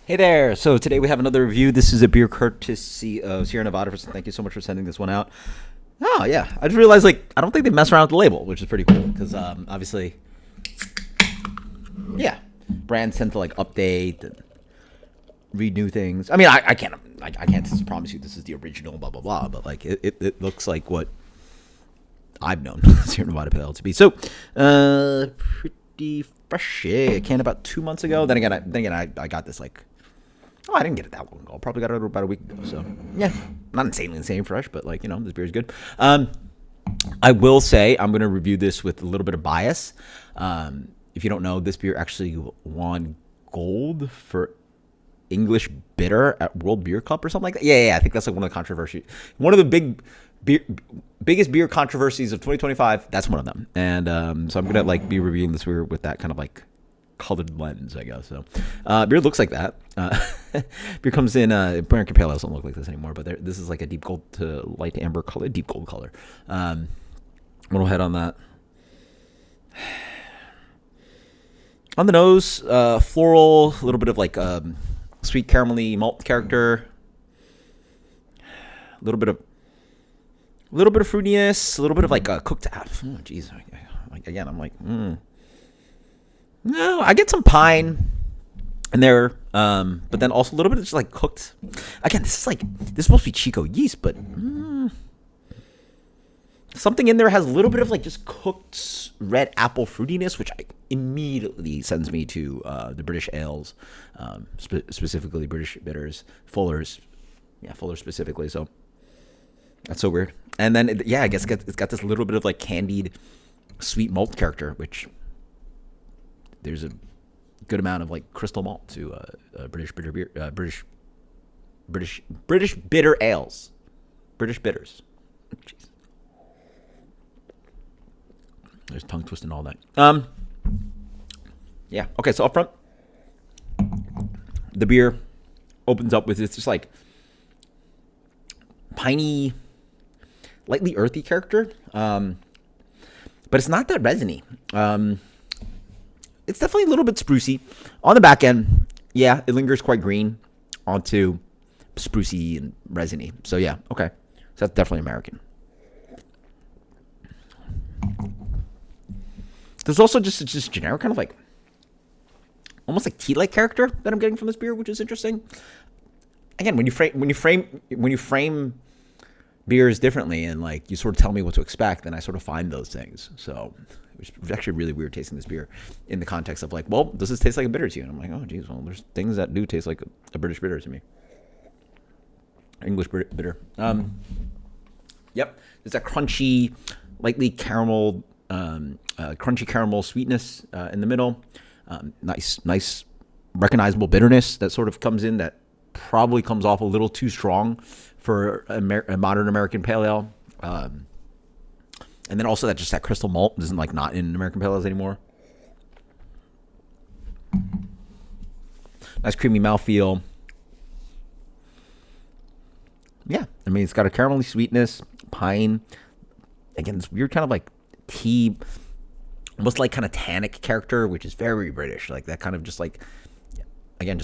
Hey there! So today we have another review. This is a beer courtesy of Sierra Nevada. Thank you so much for sending this one out. Oh yeah, I just realized I don't think they mess around with the label, which is pretty cool because obviously, yeah, brands tend to update and renew things. I mean, I can't promise you this is the original, blah blah blah, but it looks like what I've known Sierra Nevada Pale Ale to be. So, pretty fresh. Yeah, canned about 2 months ago. Then again, I got this I didn't get it that long ago. Probably got it about a week ago. So yeah, not insanely fresh, but this beer is good. I will say I'm gonna review this with a little bit of bias. If you don't know, this beer actually won gold for English bitter at World Beer Cup or something like that. Yeah. I think that's one of the controversies. One of the biggest beer controversies of 2025. That's one of them. And so I'm gonna be reviewing this beer with that kind of colored lens, I guess. So beer looks like that. Beer comes in American Pale Ale doesn't look like this anymore, but this is a deep gold to light amber color, deep gold color. Little head on that. On the nose, floral, a little bit of sweet caramelly malt character. A little bit of fruitiness, a little bit of cooked. Oh, jeez. Again, I'm no, I get some pine in there, but then also a little bit of just cooked. Again, this is supposed to be Chico yeast, but something in there has a little bit of just cooked red apple fruitiness, which immediately sends me to the British ales, specifically British bitters, Fuller's, Fuller specifically. So that's so weird. And then I guess it's got this little bit of candied sweet malt character, which there's a good amount of crystal malt to British bitter beer, British bitter ales, British bitters. Jeez. There's tongue twisting all that. Yeah. Okay. So up front, the beer opens up with this just piney, lightly earthy character, but it's not that resiny. It's definitely a little bit sprucey. On the back end, yeah, it lingers quite green onto sprucey and resiny. So yeah, okay. So that's definitely American. There's also just generic kind of almost tea-like character that I'm getting from this beer, which is interesting. Again, when you frame beers differently and you sort of tell me what to expect, then I sort of find those things. So it was actually really weird tasting this beer in the context of well, does this taste like a bitter to you? And I'm oh geez, well, there's things that do taste like a British bitter to me. English bitter. Yep, there's that crunchy, lightly caramel, crunchy caramel sweetness in the middle. Nice, recognizable bitterness that sort of comes in that probably comes off a little too strong for a modern American pale ale. And then also that crystal malt isn't not in American pale ales anymore. Nice creamy mouthfeel. Yeah, I mean, it's got a caramelly sweetness, pine. Again, this weird kind of tea, almost kind of tannic character, which is very British. That kind of again,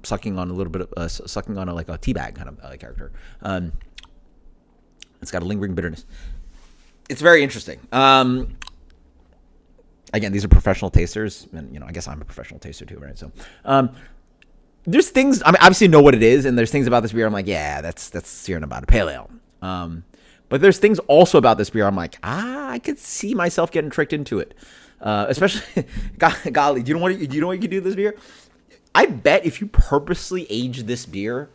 sucking on a little bit of sucking on a tea bag kind of character. It's got a lingering bitterness. It's very interesting. Again, these are professional tasters, and I guess I'm a professional taster too, right? So, there's things. I mean, obviously know what it is, and there's things about this beer. I'm yeah, that's Sierra Nevada Pale Ale. But there's things also about this beer. I'm I could see myself getting tricked into it. Especially, golly, do you know what you can do with this beer? I bet if you purposely age this beer,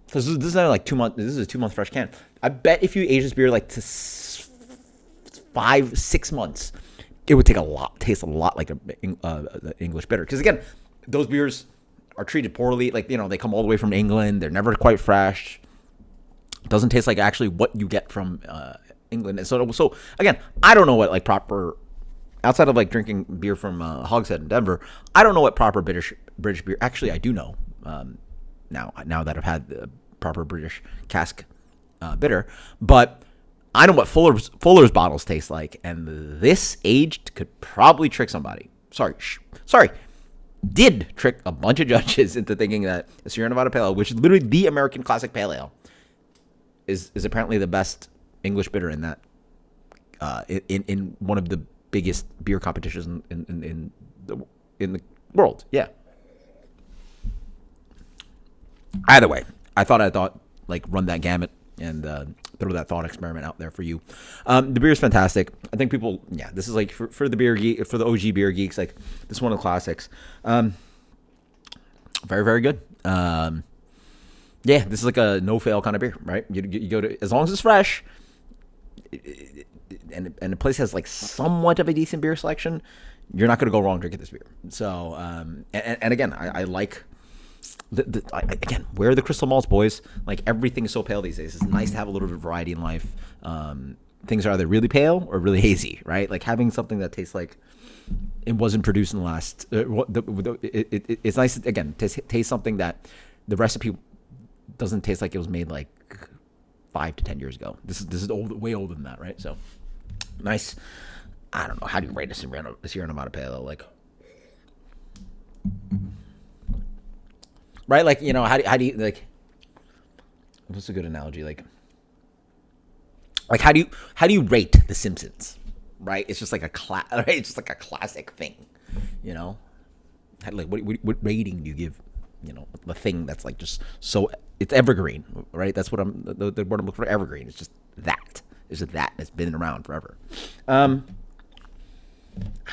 because this is not 2 months. This is a 2 month fresh can. I bet if you age this beer to 5-6 months, it would taste a lot like the English bitter. Because again, those beers are treated poorly. They come all the way from England. They're never quite fresh. It doesn't taste like actually what you get from England. And so again, I don't know what proper, outside of drinking beer from Hogshead in Denver, I don't know what proper British beer. Actually, I do know now that I've had the proper British cask bitter, but I know what Fuller's bottles taste like, and this aged could probably trick somebody. Sorry. did trick a bunch of judges into thinking that the Sierra Nevada Pale Ale, which is literally the American classic pale ale, is apparently the best English bitter in that in one of the biggest beer competitions in the world. Yeah. Either way, I thought like run that gamut and throw that thought experiment out there for you. The beer is fantastic. I think people, this is like for the beer geek, for the OG beer geeks, like this is one of the classics. Very, very good. This is like a no fail kind of beer, right? You go to, as long as it's fresh, and the place has like somewhat of a decent beer selection, you're not going to go wrong drinking this beer. So, and again, I like. Again, where are the crystal malts, boys? Like, everything is so pale these days. It's nice to have a little bit of variety in life. Things are either really pale or really hazy, right? Like, having something that tastes like it wasn't produced in the last. It's nice to, again, taste something that the recipe doesn't taste like it was made like 5 to 10 years ago. This is way older than that, right? So nice. I don't know, how do you rate a Sierra Nevada Pale Ale? Like, right? Like, you know, how do you, like, what's a good analogy? Like how do you rate The Simpsons? Right? It's just like right? It's just like a classic thing, you know? Like, what rating do you give, you know, the thing that's like just so, it's evergreen, right? That's what the word I'm looking for, evergreen. It's just that. It's just that. It's been around forever. I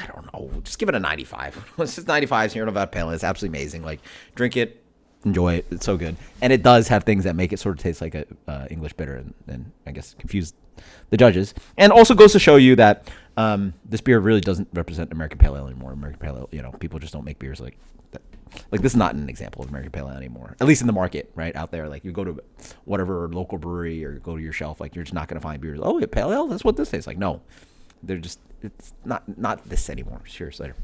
don't know. Just give it a 95. It's just 95 Sierra Nevada Pale Ale. It's absolutely amazing. Like, drink it, enjoy it. It's so good. And it does have things that make it sort of taste like a English bitter and I guess confuse the judges. And also goes to show you that this beer really doesn't represent American Pale Ale anymore. American Pale Ale, you know, people just don't make beers like that. Like, this is not an example of American Pale Ale anymore, at least in the market, right, out there. Like, you go to whatever local brewery or go to your shelf, like, you're just not going to find beers. Oh, yeah, Pale Ale? That's what this tastes like. No, they're just, it's not this anymore. Cheers, later.